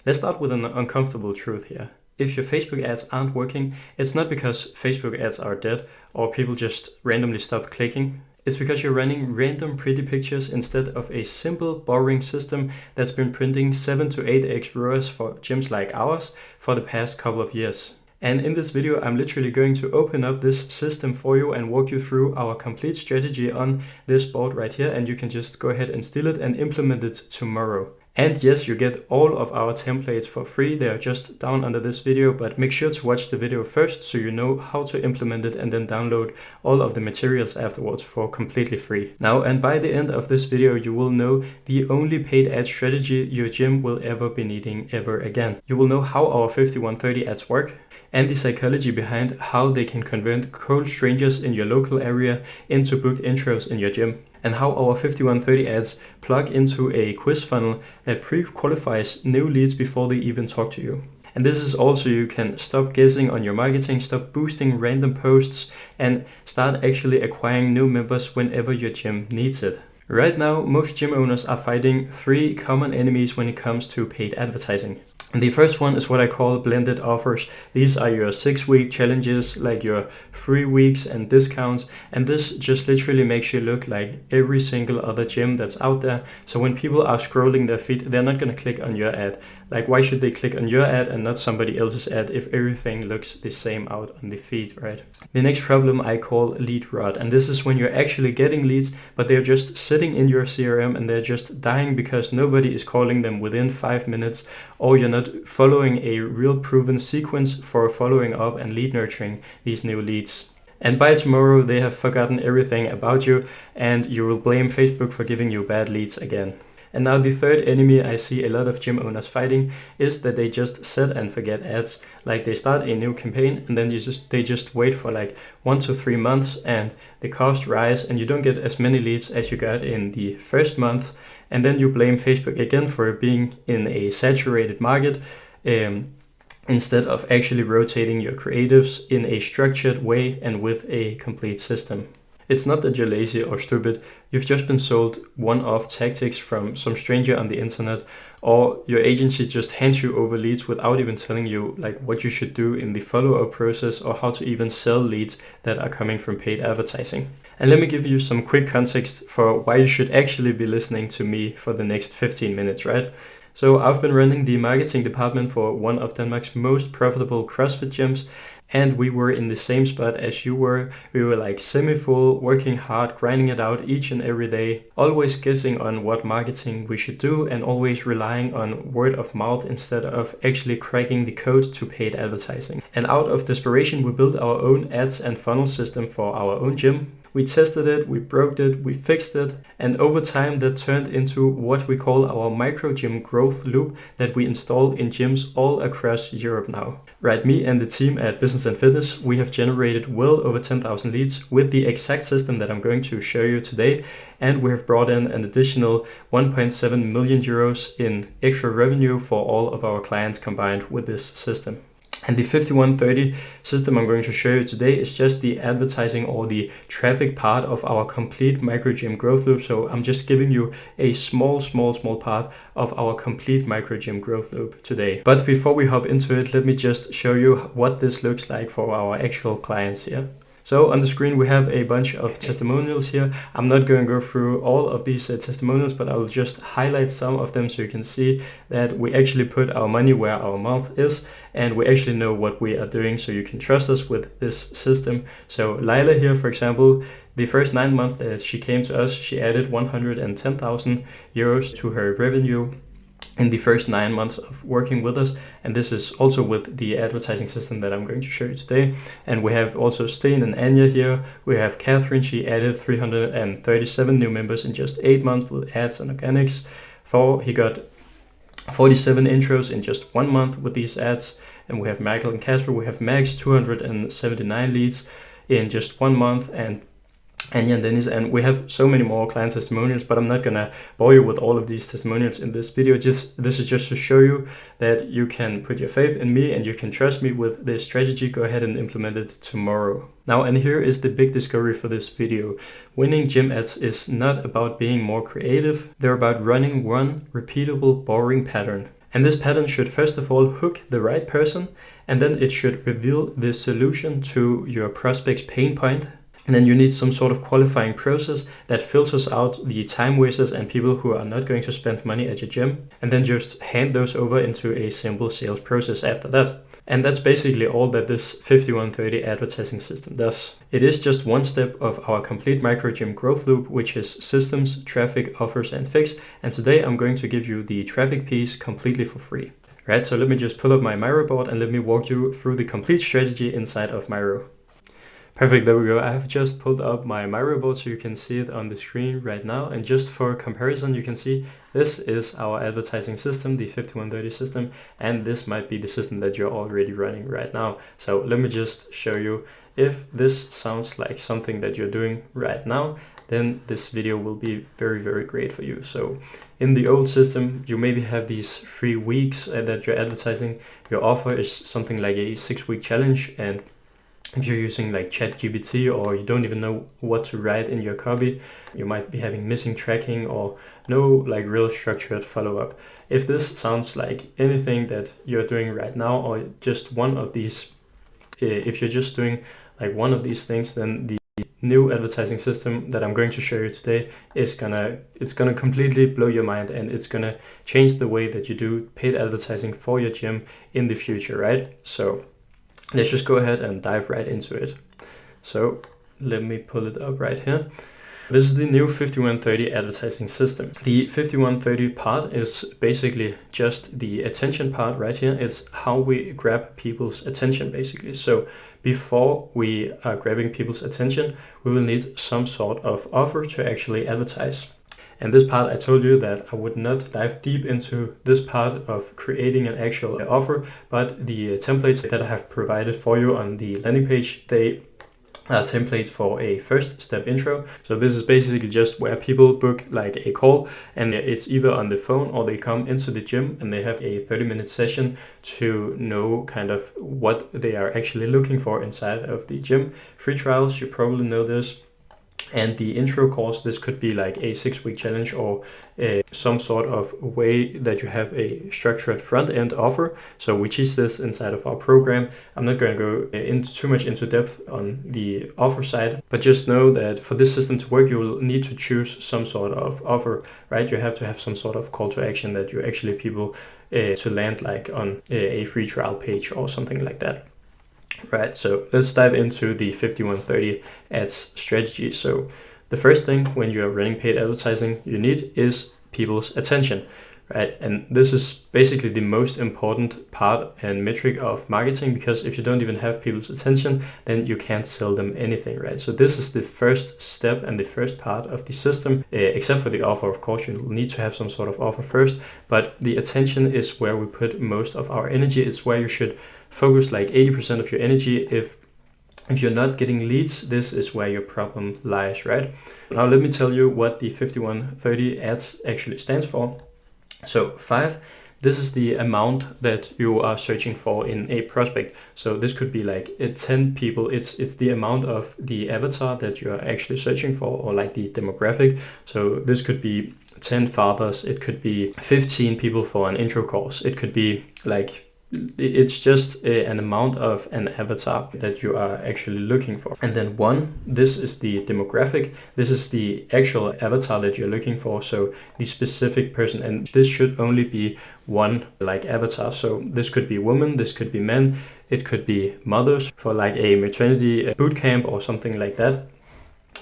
Let's start with an uncomfortable truth here. If your Facebook ads aren't working, it's not because Facebook ads are dead or people just randomly stop clicking. It's because you're running random pretty pictures instead of a simple, boring system that's been printing 7 to 8x ROAS for gyms like ours for the past couple of years. And in this video, I'm literally going to open up this system for you and walk you through our complete strategy on this board right here, and you can just go ahead and steal it and implement it tomorrow. And yes, you get all of our templates for free. They are just down under this video, but make sure to watch the video first so you know how to implement it and then download all of the materials afterwards for completely free. Now, and by the end of this video, you will know the only paid ad strategy your gym will ever be needing ever again. You will know how our 5130 ads work and the psychology behind how they can convert cold strangers in your local area into booked intros in your gym, and how our 5130 ads plug into a quiz funnel that pre-qualifies new leads before they even talk to you. And this is also you can stop guessing on your marketing, stop boosting random posts, and start actually acquiring new members whenever your gym needs it. Right now, most gym owners are fighting 3 common enemies when it comes to paid advertising. And the first one is what I call blended offers. These are your 6-week challenges, like your free weeks and discounts. And this just literally makes you look like every single other gym that's out there. So when people are scrolling their feed, they're not going to click on your ad. Like, why should they click on your ad and not somebody else's ad if everything looks the same out on the feed, right? The next problem I call lead rot. And this is when you're actually getting leads, but they're just sitting in your CRM and they're just dying because nobody is calling them within 5 minutes, or you're not following a real proven sequence for following up and lead nurturing these new leads. And by tomorrow, they have forgotten everything about you and you will blame Facebook for giving you bad leads again. And now the third enemy I see a lot of gym owners fighting is that they just set and forget ads. Like, they start a new campaign and then they just wait for like 1 to 3 months and the costs rise and you don't get as many leads as you got in the first month. And then you blame Facebook again for being in a saturated market instead of actually rotating your creatives in a structured way and with a complete system. It's not that you're lazy or stupid, you've just been sold one-off tactics from some stranger on the internet, or your agency just hands you over leads without even telling you like what you should do in the follow-up process or how to even sell leads that are coming from paid advertising. And let me give you some quick context for why you should actually be listening to me for the next 15 minutes, right? So I've been running the marketing department for one of Denmark's most profitable CrossFit gyms, and we were in the same spot as you were. We were like semi-full, working hard, grinding it out each and every day, always guessing on what marketing we should do and always relying on word of mouth instead of actually cracking the code to paid advertising. And out of desperation, we built our own ads and funnel system for our own gym. We tested it, we broke it, we fixed it, and over time that turned into what we call our micro gym growth loop that we install in gyms all across Europe now. Right, me and the team at Business and Fitness, we have generated well over 10,000 leads with the exact system that I'm going to show you today, and we have brought in an additional 1.7 million euros in extra revenue for all of our clients combined with this system. And the 5130 system I'm going to show you today is just the advertising or the traffic part of our complete micro gym growth loop. So I'm just giving you a small part of our complete micro gym growth loop today. But before we hop into it, let me just show you what this looks like for our actual clients here. So on the screen, we have a bunch of testimonials here. I'm not going to go through all of these testimonials, but I'll just highlight some of them so you can see that we actually put our money where our mouth is and we actually know what we are doing, so you can trust us with this system. So Lila here, for example, the first 9 months that she came to us, she added 110,000 euros to her revenue in the first 9 months of working with us. And this is also with the advertising system that I'm going to show you today. And we have also Sten and Anya here. We have Catherine, she added 337 new members in just 8 months with ads and organics. Thor, he got 47 intros in just 1 month with these ads. And we have Michael and Casper, we have Max, 279 leads in just 1 month, and Anya and Dennis, and we have so many more client testimonials, but I'm not gonna bore you with all of these testimonials in this video. This is just to show you that you can put your faith in me and you can trust me with this strategy. Go ahead and implement it tomorrow. Now, and here is the big discovery for this video. Winning gym ads is not about being more creative. They're about running one repeatable, boring pattern. And this pattern should first of all hook the right person, and then it should reveal the solution to your prospect's pain point. And then you need some sort of qualifying process that filters out the time wasters and people who are not going to spend money at your gym, and then just hand those over into a simple sales process after that. And that's basically all that this 5130 advertising system does. It is just one step of our complete micro gym growth loop, which is systems, traffic, offers, and fix. And today I'm going to give you the traffic piece completely for free. Right, so let me just pull up my Miro board and let me walk you through the complete strategy inside of Miro. Perfect, there we go. I have just pulled up my Miro board so you can see it on the screen right now. And just for comparison, you can see this is our advertising system, the 5130 system, and this might be the system that you're already running right now. So let me just show you. If this sounds like something that you're doing right now, then this video will be very, very great for you. So in the old system, you maybe have these 3 weeks that you're advertising. Your offer is something like a 6-week challenge, and if you're using like ChatGPT or you don't even know what to write in your copy, you might be having missing tracking or no like real structured follow-up. If this sounds like anything that you're doing right now, or just one of these, if you're just doing like one of these things, then the new advertising system that I'm going to show you today is it's gonna completely blow your mind, and it's gonna change the way that you do paid advertising for your gym in the future, right? So let's just go ahead and dive right into it. So let me pull it up right here. This is the new 5130 advertising system. The 5130 part is basically just the attention part right here. It's how we grab people's attention basically. So before we are grabbing people's attention, we will need some sort of offer to actually advertise. And this part, I told you that I would not dive deep into this part of creating an actual offer, but the templates that I have provided for you on the landing page, they are templates for a first step intro. So this is basically just where people book like a call, and it's either on the phone or they come into the gym and they have a 30-minute session to know kind of what they are actually looking for inside of the gym. Free trials, you probably know this. And the intro course, this could be like a 6-week challenge or some sort of way that you have a structured front end offer. So we teach this inside of our program. I'm not going to go into too much into depth on the offer side, but just know that for this system to work, you will need to choose some sort of offer, right? You have to have some sort of call to action that you actually people to land like on a free trial page or something like that. Right, so let's dive into the 5130 ads strategy. So the first thing when you are running paid advertising you need is people's attention, right? And this is basically the most important part and metric of marketing, because if you don't even have people's attention, then you can't sell them anything, right? So this is the first step and the first part of the system, except for the offer. Of course, you need to have some sort of offer first, but the attention is where we put most of our energy. It's where you should focus like 80% of your energy. If you're not getting leads, this is where your problem lies, right? Now let me tell you what the 5130 ads actually stands for. So 5, this is the amount that you are searching for in a prospect. So this could be like 10 people. It's the amount of the avatar that you are actually searching for, or like the demographic. So this could be 10 fathers. It could be 15 people for an intro course. It could be like, it's just an amount of an avatar that you are actually looking for. And then 1, this is the demographic. This is the actual avatar that you're looking for, so the specific person. And this should only be one like avatar. So this could be women, this could be men, it could be mothers for like a maternity boot camp or something like that.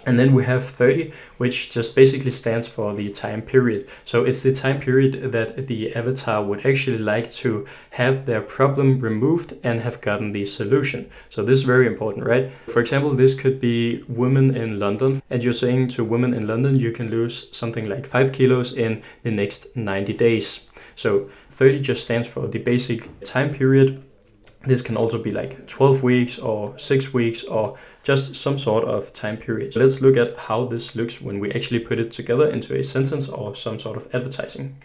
And then we have 30, which just basically stands for the time period. So it's the time period that the avatar would actually like to have their problem removed and have gotten the solution. So this is very important, right? For example, this could be women in London, and you're saying to women in London, you can lose something like 5 kilos in the next 90 days. So 30 just stands for the basic time period. This can also be like 12 weeks or 6 weeks or just some sort of time period. So let's look at how this looks when we actually put it together into a sentence or some sort of advertising.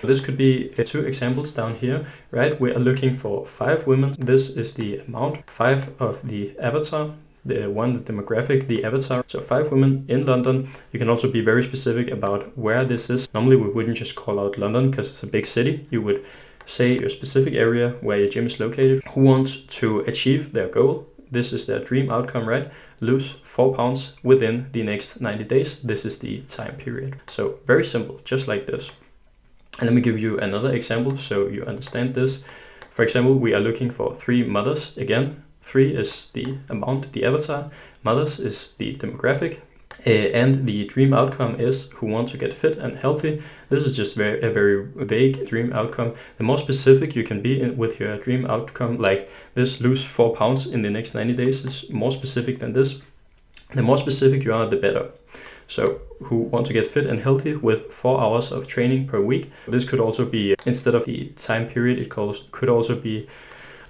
This could be 2 examples down here, right? We are looking for 5 women. This is the amount, 5 of the avatar, the demographic, the avatar. So 5 women in London. You can also be very specific about where this is. Normally we wouldn't just call out London because it's a big city. You would say your specific area where your gym is located, who wants to achieve their goal. This is their dream outcome, right? Lose 4 pounds within the next 90 days. This is the time period. So very simple, just like this. And let me give you another example so you understand this. For example, we are looking for 3 mothers. Again, 3 is the amount, the avatar. Mothers is the demographic. And the dream outcome is who want to get fit and healthy. This is just a very vague dream outcome. The more specific you can be with your dream outcome, like this, lose 4 pounds in the next 90 days, is more specific than this. The more specific you are, the better. So who want to get fit and healthy with 4 hours of training per week. This could also be, instead of the time period, it could also be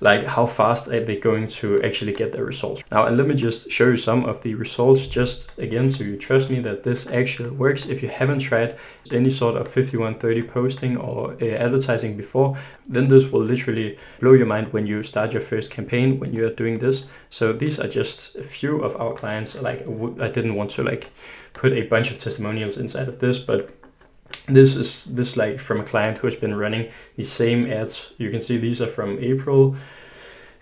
like how fast are they going to actually get their results. Now, and let me just show you some of the results just again so you trust me that this actually works. If you haven't tried any sort of 5130 posting or advertising before, then this will literally blow your mind when you start your first campaign when you are doing this. So these are just a few of our clients. Like I didn't want to like put a bunch of testimonials inside of this, but this is like from a client who has been running the same ads. You can see these are from April,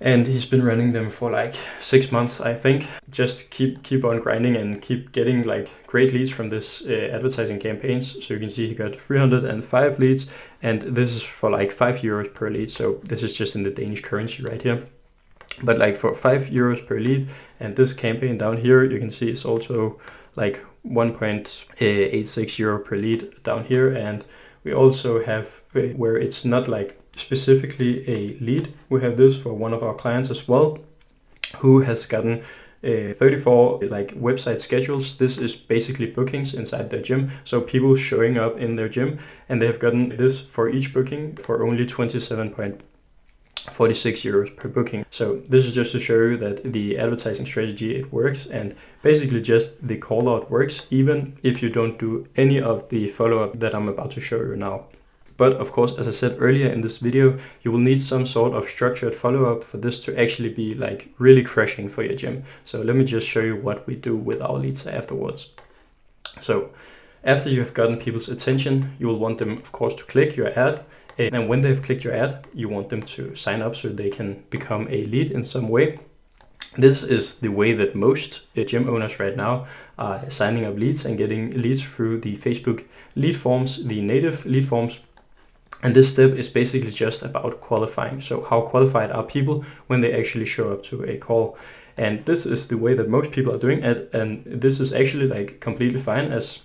and he's been running them for like 6 months, I think. Just keep on grinding and keep getting like great leads from this advertising campaigns. So you can see he got 305 leads, and this is for like €5 per lead. So this is just in the Danish currency right here. But like for €5 per lead, and this campaign down here, you can see it's also like 1.86 euro per lead down here. And we also have where it's not like specifically a lead. We have this for one of our clients as well, who has gotten 34 like website schedules. This is basically bookings inside their gym. So people showing up in their gym, and they've gotten this for each booking for only 27.46 euros per booking. So this is just to show you that the advertising strategy, it works, and basically just the call out works even if you don't do any of the follow-up that I'm about to show you now. But of course, as I said earlier in this video, you will need some sort of structured follow-up for this to actually be like really crushing for your gym. So let me just show you what we do with our leads afterwards. So after you have gotten people's attention, you will want them, of course, to click your ad. And when they've clicked your ad, you want them to sign up so they can become a lead in some way. This is the way that most gym owners right now are signing up leads and getting leads through the Facebook lead forms, the native lead forms. And this step is basically just about qualifying. So how qualified are people when they actually show up to a call? And this is the way that most people are doing it. And this is actually like completely fine, as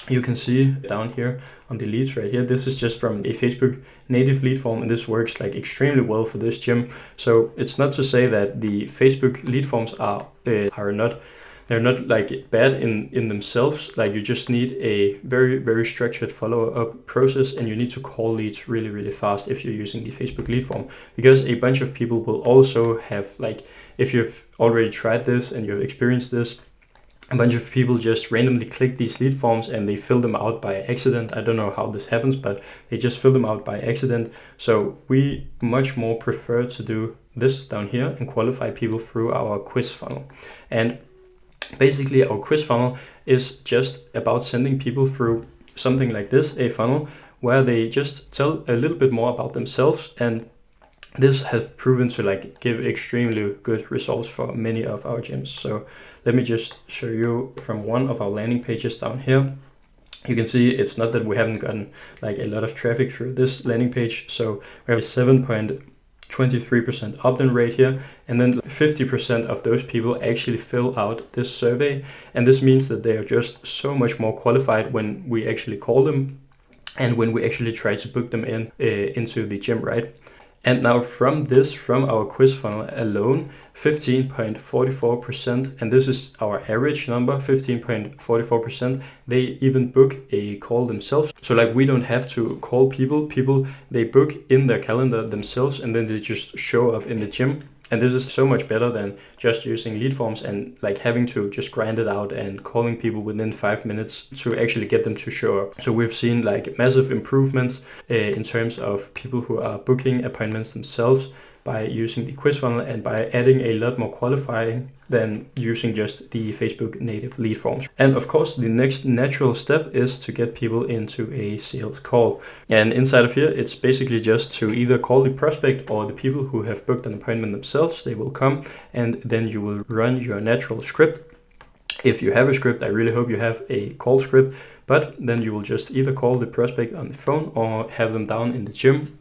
you can see down here on the leads right here. This is just from a Facebook native lead form, and this works like extremely well for this gym. So it's not to say that the Facebook lead forms are not, they're not like bad in themselves. Like you just need a very, very structured follow-up process, and you need to call leads really, really fast if you're using the Facebook lead form, because a bunch of people will also have, like, if you've already tried this and you've experienced this, a bunch of people just randomly click these lead forms and they fill them out by accident. I don't know how this happens, but they just fill them out by accident. So we much more prefer to do this down here and qualify people through our quiz funnel. And basically our quiz funnel is just about sending people through something like this, a funnel where they just tell a little bit more about themselves, and this has proven to like give extremely good results for many of our gyms. So let me just show you from one of our landing pages down here. You can see it's not that we haven't gotten like a lot of traffic through this landing page. So we have a 7.23% opt-in rate here, and then 50% of those people actually fill out this survey. And this means that they are just so much more qualified when we actually call them and when we actually try to book them in into the gym, right? And now from our quiz funnel alone, 15.44%, and this is our average number, 15.44%, they even book a call themselves. So like we don't have to call people, they book in their calendar themselves, and then they just show up in the gym. And this is so much better than just using lead forms and like having to just grind it out and calling people within 5 minutes to actually get them to show up. So we've seen like massive improvements in terms of people who are booking appointments themselves. by using the quiz funnel and by adding a lot more qualifying than using just the Facebook native lead forms. And of course, the next natural step is to get people into a sales call. And inside of here, it's basically just to either call the prospect or the people who have booked an appointment themselves. They will come, and then you will run your natural script. If you have a script, I really hope you have a call script, but then you will just either call the prospect on the phone or have them down in the gym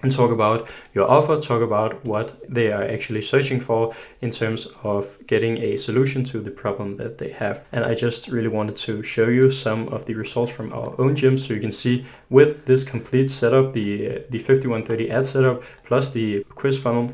and talk about your offer, talk about what they are actually searching for in terms of getting a solution to the problem that they have. And I just really wanted to show you some of the results from our own gym, so you can see with this complete setup, the 5130 ad setup plus the quiz funnel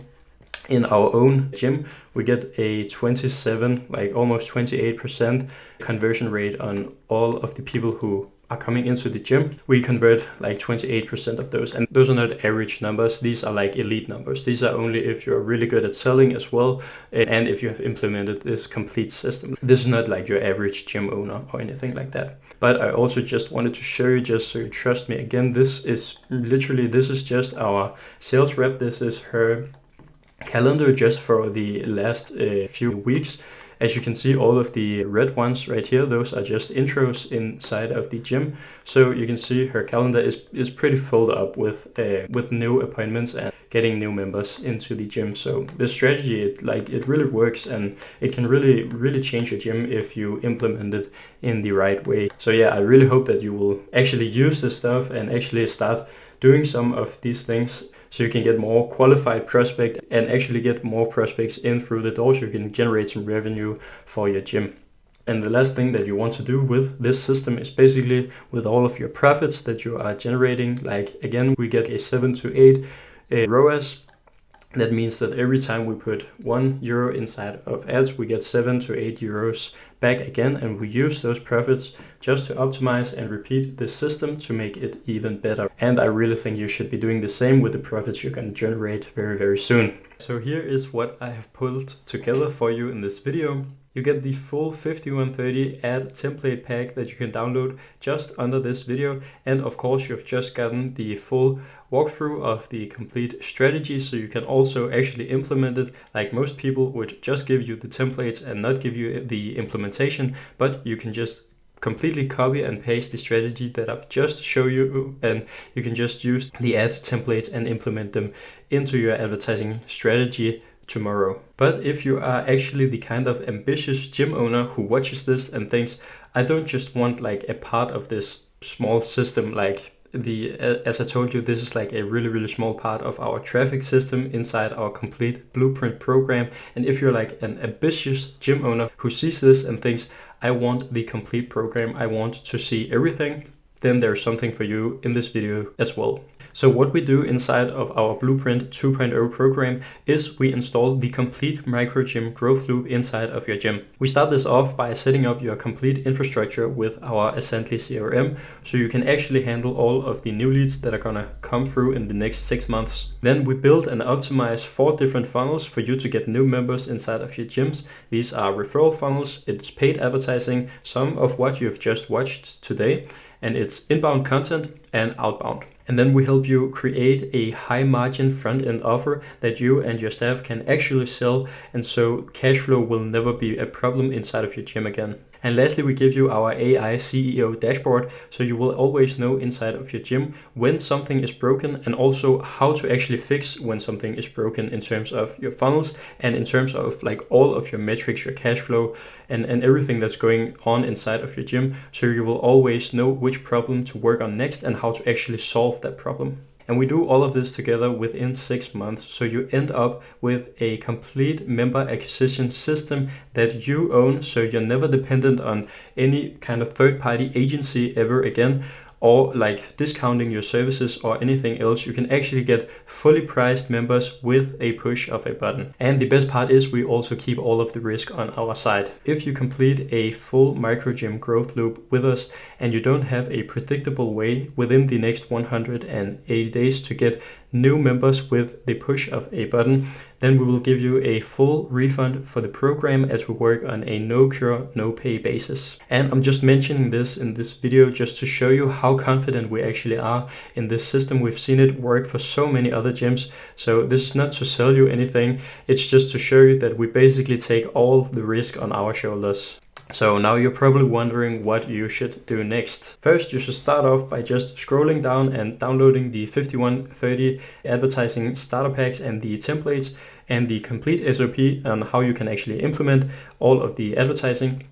in our own gym, we get a 27, like almost 28% conversion rate on all of the people who are coming into the gym. We convert like 28% of those, and those are not average numbers. These are like elite numbers. These are only if you're really good at selling as well, and if you have implemented this complete system. This is not like your average gym owner or anything like that. But I also just wanted to show you, just so you trust me. Again, this is just our sales rep. This is her calendar just for the last few weeks. As you can see, all of the red ones right here, those are just intros inside of the gym. So you can see her calendar is pretty filled up with new appointments and getting new members into the gym. So this strategy, it really works, and it can really change your gym if you implement it in the right way. So yeah, I really hope that you will actually use this stuff and actually start doing some of these things, so you can get more qualified prospect and actually get more prospects in through the door, so you can generate some revenue for your gym. And the last thing that you want to do with this system is basically with all of your profits that you are generating, like again, we get a 7 to 8 ROAS. That means that every time we put €1 inside of ads, we get 7 to 8 euros back again, and we use those profits just to optimize and repeat the system to make it even better. And I really think you should be doing the same with the profits you're going to generate very, very soon. So here is what I have pulled together for you in this video. You get the full 5130 ad template pack that you can download just under this video. And of course, you've just gotten the full walkthrough of the complete strategy, so you can also actually implement it. Like most people would just give you the templates and not give you the implementation, but you can just completely copy and paste the strategy that I've just shown you, and you can just use the ad templates and implement them into your advertising strategy tomorrow. But if you are actually the kind of ambitious gym owner who watches this and thinks, I don't just want like a part of this small system, like as I told you, this is like a really small part of our traffic system inside our complete blueprint program. And if you're like an ambitious gym owner who sees this and thinks, I want the complete program, I want to see everything, then there's something for you in this video as well. So what we do inside of our Blueprint 2.0 program is we install the complete micro gym growth loop inside of your gym. We start this off by setting up your complete infrastructure with our Ascendly CRM, so you can actually handle all of the new leads that are gonna come through in the next 6 months. Then we build and optimize 4 different funnels for you to get new members inside of your gyms. These are referral funnels, it's paid advertising, some of what you've just watched today, and it's inbound content and outbound. And then we help you create a high margin front end offer that you and your staff can actually sell, and so cash flow will never be a problem inside of your gym again. And lastly, we give you our AI CEO dashboard, so you will always know inside of your gym when something is broken, and also how to actually fix when something is broken in terms of your funnels and in terms of like all of your metrics, your cash flow, and everything that's going on inside of your gym. So you will always know which problem to work on next and how to actually solve that problem. And we do all of this together within 6 months. So you end up with a complete member acquisition system that you own. So you're never dependent on any kind of third-party agency ever again, or like discounting your services or anything else. You can actually get fully priced members with a push of a button. And the best part is we also keep all of the risk on our side. If you complete a full micro gym growth loop with us and you don't have a predictable way within the next 180 days to get new members with the push of a button, then we will give you a full refund for the program as we work on a no cure, no pay basis. And I'm just mentioning this in this video just to show you how confident we actually are in this system. We've seen it work for so many other gyms. So this is not to sell you anything. It's just to show you that we basically take all the risk on our shoulders. So now you're probably wondering what you should do next. First, you should start off by just scrolling down and downloading the 5130 advertising starter packs and the templates and the complete SOP on how you can actually implement all of the advertising.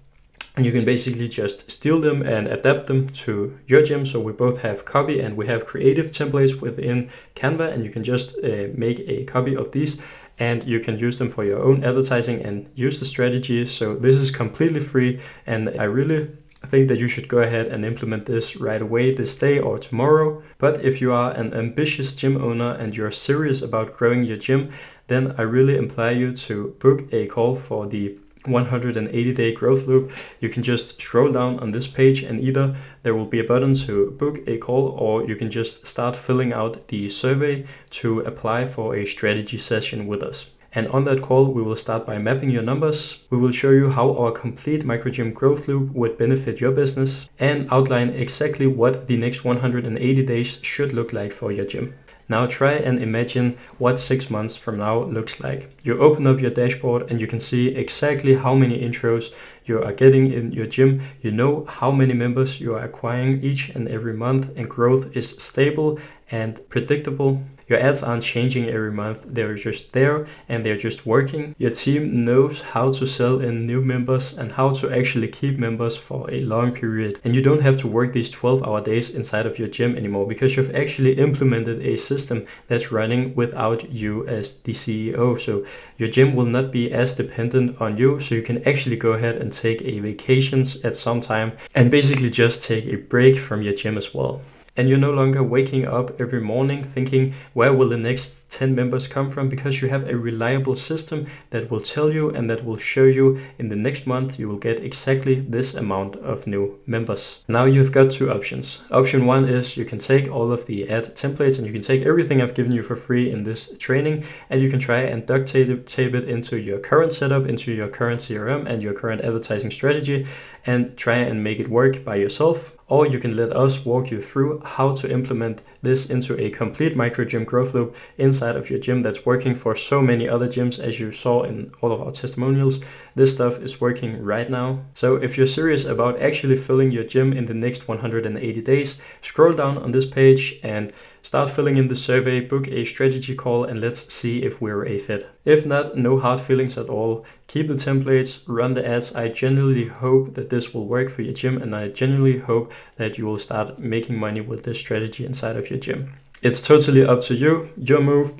And you can basically just steal them and adapt them to your gym. So we both have copy and we have creative templates within Canva, and you can just make a copy of these and you can use them for your own advertising and use the strategy. So this is completely free, and I really think that you should go ahead and implement this right away, this day or tomorrow. But if you are an ambitious gym owner and you're serious about growing your gym, then I really implore you to book a call for the 180-day growth loop. You can just scroll down on this page and either there will be a button to book a call, or you can just start filling out the survey to apply for a strategy session with us. And on that call, we will start by mapping your numbers. We will show you how our complete microgym growth loop would benefit your business and outline exactly what the next 180 days should look like for your gym. Now try and imagine what 6 months from now looks like. You open up your dashboard and you can see exactly how many intros you are getting in your gym. You know how many members you are acquiring each and every month, and growth is stable and predictable. Your ads aren't changing every month, they're just there and they're just working. Your team knows how to sell in new members and how to actually keep members for a long period. And you don't have to work these 12-hour days inside of your gym anymore, because you've actually implemented a system that's running without you as the CEO. So your gym will not be as dependent on you, so you can actually go ahead and take a vacations at some time and basically just take a break from your gym as well. And you're no longer waking up every morning thinking, where will the next 10 members come from? Because you have a reliable system that will tell you and that will show you in the next month you will get exactly this amount of new members. Now you've got two options. Option one is you can take all of the ad templates and you can take everything I've given you for free in this training, and you can try and duct tape it into your current setup, into your current CRM and your current advertising strategy, and try and make it work by yourself. Or you can let us walk you through how to implement this into a complete micro gym growth loop inside of your gym that's working for so many other gyms, as you saw in all of our testimonials. This stuff is working right now. So if you're serious about actually filling your gym in the next 180 days, scroll down on this page and start filling in the survey, book a strategy call, and let's see if we're a fit. If not, no hard feelings at all. Keep the templates, run the ads. I genuinely hope that this will work for your gym, and I genuinely hope that you will start making money with this strategy inside of your gym. It's totally up to you, your move.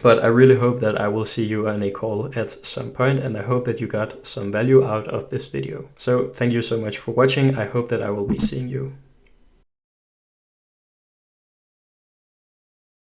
But I really hope that I will see you on a call at some point, and I hope that you got some value out of this video. So thank you so much for watching. I hope that I will be seeing you